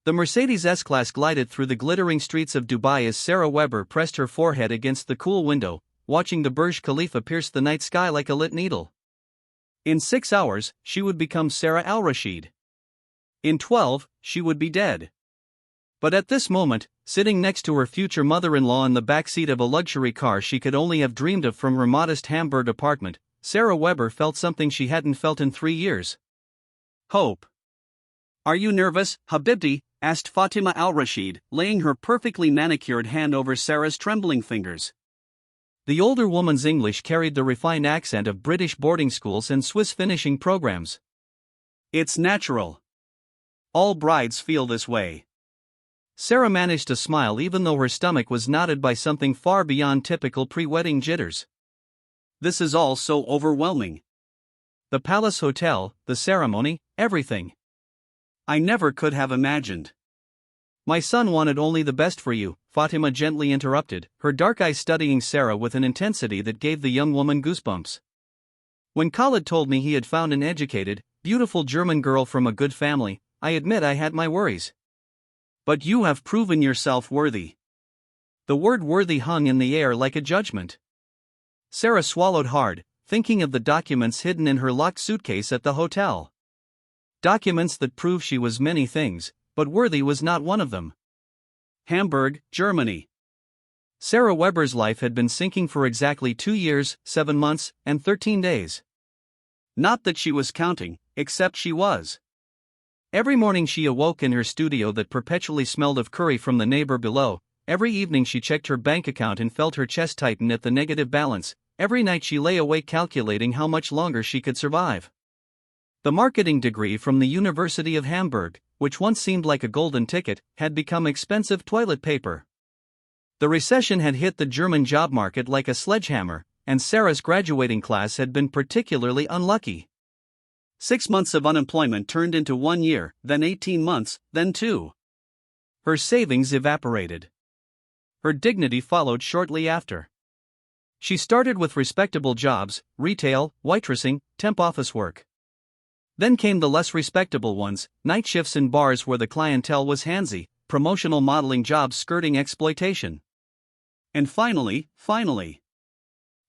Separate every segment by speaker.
Speaker 1: The Mercedes S-Class glided through the glittering streets of Dubai as Sarah Weber pressed her forehead against the cool window, watching the Burj Khalifa pierce the night sky like a lit needle. In 6 hours, she would become Sarah Al-Rashid. In 12, she would be dead. But at this moment, sitting next to her future mother-in-law in the backseat of a luxury car she could only have dreamed of from her modest Hamburg apartment, Sarah Weber felt something she hadn't felt in 3 years. Hope. "Are you nervous, Habibti?" asked Fatima Al-Rashid, laying her perfectly manicured hand over Sarah's trembling fingers. The older woman's English carried the refined accent of British boarding schools and Swiss finishing programs. "It's natural. All brides feel this way." Sarah managed to smile even though her stomach was knotted by something far beyond typical pre-wedding jitters. "This is all so overwhelming. The Palace Hotel, the ceremony, everything. I never could have imagined." "My son wanted only the best for you," Fatima gently interrupted, her dark eyes studying Sarah with an intensity that gave the young woman goosebumps. "When Khalid told me he had found an educated, beautiful German girl from a good family, I admit I had my worries. But you have proven yourself worthy." The word worthy hung in the air like a judgment. Sarah swallowed hard, thinking of the documents hidden in her locked suitcase at the hotel. Documents that prove she was many things, but worthy was not one of them. Hamburg, Germany. Sarah Weber's life had been sinking for exactly 2 years, 7 months, and 13 days. Not that she was counting, except she was. Every morning she awoke in her studio that perpetually smelled of curry from the neighbor below. Every evening she checked her bank account and felt her chest tighten at the negative balance. Every night she lay awake calculating how much longer she could survive. The marketing degree from the University of Hamburg, which once seemed like a golden ticket, had become expensive toilet paper. The recession had hit the German job market like a sledgehammer, and Sarah's graduating class had been particularly unlucky. 6 months of unemployment turned into 1 year, then 18 months, then 2. Her savings evaporated. Her dignity followed shortly after. She started with respectable jobs, retail, waitressing, temp office work. Then came the less respectable ones, night shifts in bars where the clientele was handsy, promotional modeling jobs skirting exploitation. And finally,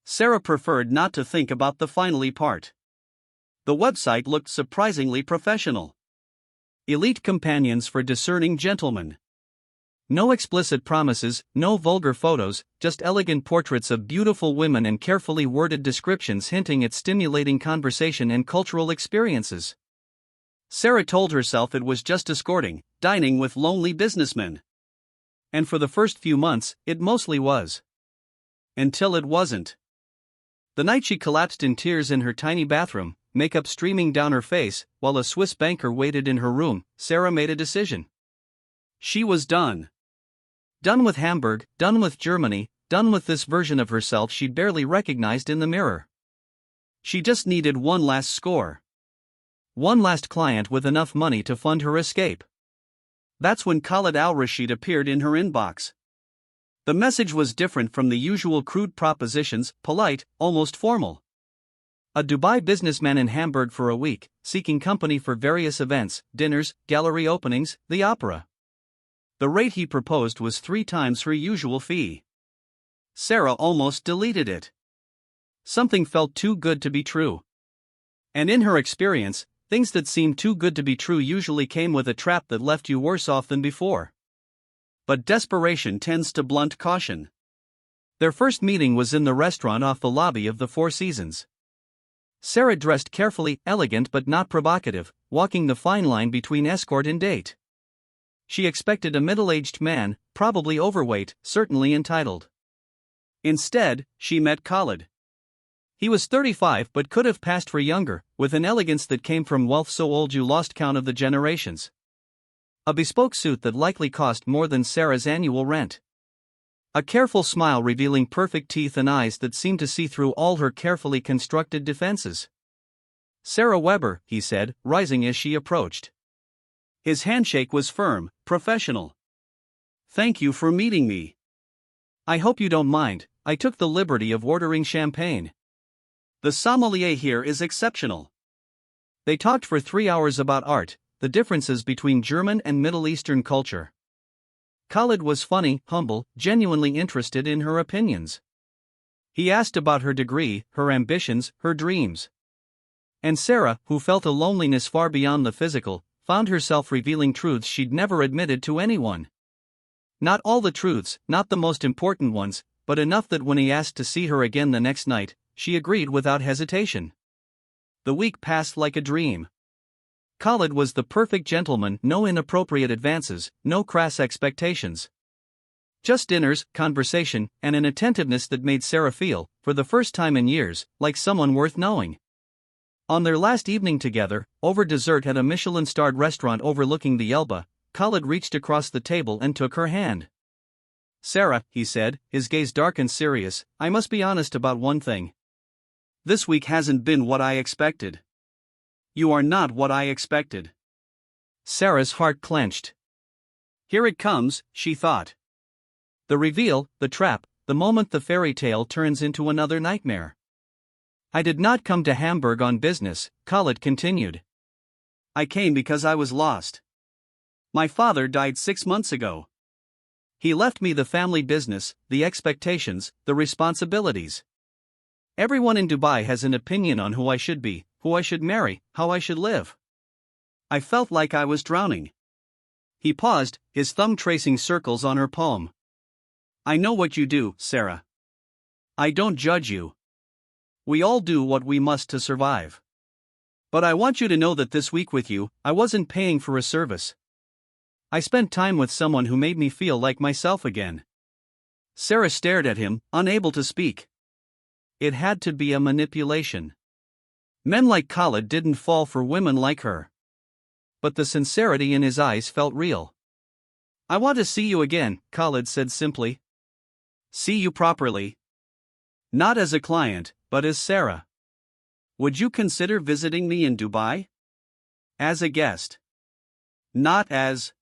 Speaker 1: Sarah preferred not to think about the finally part. The website looked surprisingly professional. Elite companions for discerning gentlemen. No explicit promises, no vulgar photos, just elegant portraits of beautiful women and carefully worded descriptions hinting at stimulating conversation and cultural experiences. Sarah told herself it was just escorting, dining with lonely businessmen. And for the first few months, it mostly was. Until it wasn't. The night she collapsed in tears in her tiny bathroom, makeup streaming down her face, while a Swiss banker waited in her room, Sarah made a decision. She was done. Done with Hamburg, done with Germany, done with this version of herself she barely recognized in the mirror. She just needed one last score. One last client with enough money to fund her escape. That's when Khalid Al-Rashid appeared in her inbox. The message was different from the usual crude propositions, polite, almost formal. A Dubai businessman in Hamburg for a week, seeking company for various events, dinners, gallery openings, the opera. The rate he proposed was 3 times her usual fee. Sarah almost deleted it. Something felt too good to be true. And in her experience, things that seemed too good to be true usually came with a trap that left you worse off than before. But desperation tends to blunt caution. Their first meeting was in the restaurant off the lobby of the Four Seasons. Sarah dressed carefully, elegant but not provocative, walking the fine line between escort and date. She expected a middle-aged man, probably overweight, certainly entitled. Instead, she met Khalid. He was 35 but could have passed for younger, with an elegance that came from wealth so old you lost count of the generations. A bespoke suit that likely cost more than Sarah's annual rent. A careful smile revealing perfect teeth and eyes that seemed to see through all her carefully constructed defenses. "Sarah Weber," he said, rising as she approached. His handshake was firm, professional. "Thank you for meeting me. I hope you don't mind, I took the liberty of ordering champagne. The sommelier here is exceptional." They talked for 3 hours about art, the differences between German and Middle Eastern culture. Khalid was funny, humble, genuinely interested in her opinions. He asked about her degree, her ambitions, her dreams. And Sarah, who felt a loneliness far beyond the physical, found herself revealing truths she'd never admitted to anyone. Not all the truths, not the most important ones, but enough that when he asked to see her again the next night, she agreed without hesitation. The week passed like a dream. Khalid was the perfect gentleman, no inappropriate advances, no crass expectations. Just dinners, conversation, and an attentiveness that made Sarah feel, for the first time in years, like someone worth knowing. On their last evening together, over dessert at a Michelin-starred restaurant overlooking the Elbe, Khalid reached across the table and took her hand. "Sarah," he said, his gaze dark and serious, "I must be honest about one thing. This week hasn't been what I expected. You are not what I expected." Sarah's heart clenched. Here it comes, she thought. The reveal, the trap, the moment the fairy tale turns into another nightmare. "I did not come to Hamburg on business," Khalid continued. "I came because I was lost. My father died 6 months ago. He left me the family business, the expectations, the responsibilities. Everyone in Dubai has an opinion on who I should be, who I should marry, how I should live. I felt like I was drowning." He paused, his thumb tracing circles on her palm. "I know what you do, Sarah. I don't judge you. We all do what we must to survive. But I want you to know that this week with you, I wasn't paying for a service. I spent time with someone who made me feel like myself again." Sarah stared at him, unable to speak. It had to be a manipulation. Men like Khalid didn't fall for women like her. But the sincerity in his eyes felt real. "I want to see you again," Khalid said simply. "See you properly. Not as a client, but as Sarah. Would you consider visiting me in Dubai? As a guest. Not as...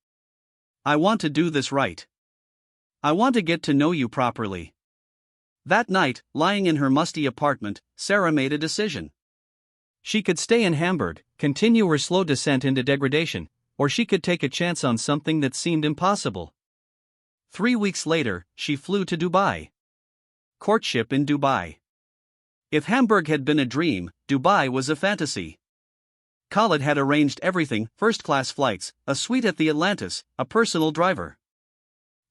Speaker 1: I want to do this right. I want to get to know you properly." That night, lying in her musty apartment, Sarah made a decision. She could stay in Hamburg, continue her slow descent into degradation, or she could take a chance on something that seemed impossible. 3 weeks later, she flew to Dubai. Courtship in Dubai. If Hamburg had been a dream, Dubai was a fantasy. Khalid had arranged everything: first-class flights, a suite at the Atlantis, a personal driver.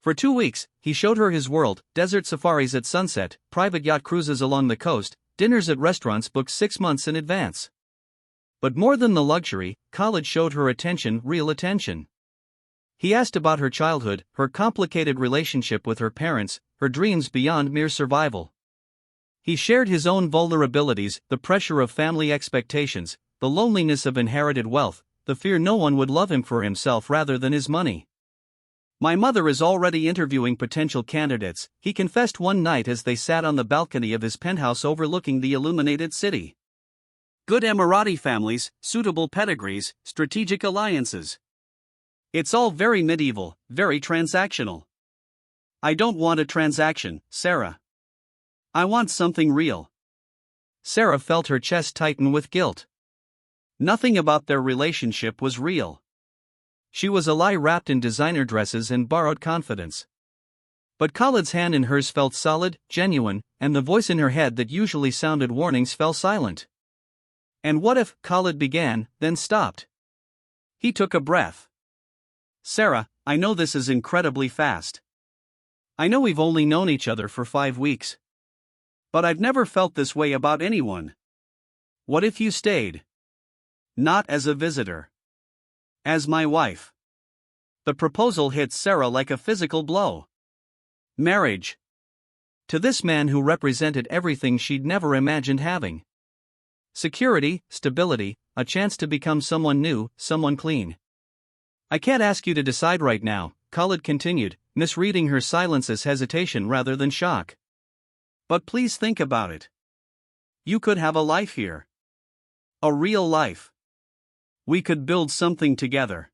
Speaker 1: For 2 weeks, he showed her his world: desert safaris at sunset, private yacht cruises along the coast, dinners at restaurants booked 6 months in advance. But more than the luxury, Khalid showed her attention, real attention. He asked about her childhood, her complicated relationship with her parents, her dreams beyond mere survival. He shared his own vulnerabilities, the pressure of family expectations, the loneliness of inherited wealth, the fear no one would love him for himself rather than his money. "My mother is already interviewing potential candidates," he confessed one night as they sat on the balcony of his penthouse overlooking the illuminated city. "Good Emirati families, suitable pedigrees, strategic alliances. It's all very medieval, very transactional. I don't want a transaction, Sarah. I want something real." Sarah felt her chest tighten with guilt. Nothing about their relationship was real. She was a lie wrapped in designer dresses and borrowed confidence. But Khalid's hand in hers felt solid, genuine, and the voice in her head that usually sounded warnings fell silent. "And what if," Khalid began, then stopped. He took a breath. "Sarah, I know this is incredibly fast. I know we've only known each other for 5 weeks. But I've never felt this way about anyone. What if you stayed? Not as a visitor. As my wife." The proposal hit Sarah like a physical blow. Marriage. To this man who represented everything she'd never imagined having. Security, stability, a chance to become someone new, someone clean. "I can't ask you to decide right now," Khalid continued, misreading her silence as hesitation rather than shock. "But please think about it. You could have a life here. A real life. We could build something together."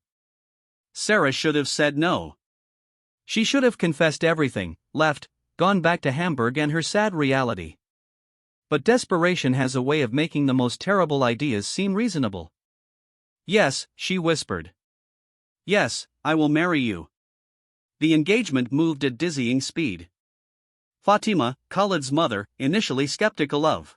Speaker 1: Sarah should have said no. She should have confessed everything, left, gone back to Hamburg and her sad reality. But desperation has a way of making the most terrible ideas seem reasonable. Yes, she whispered. Yes, I will marry you. The engagement moved at dizzying speed. Fatima, Khalid's mother, initially skeptical of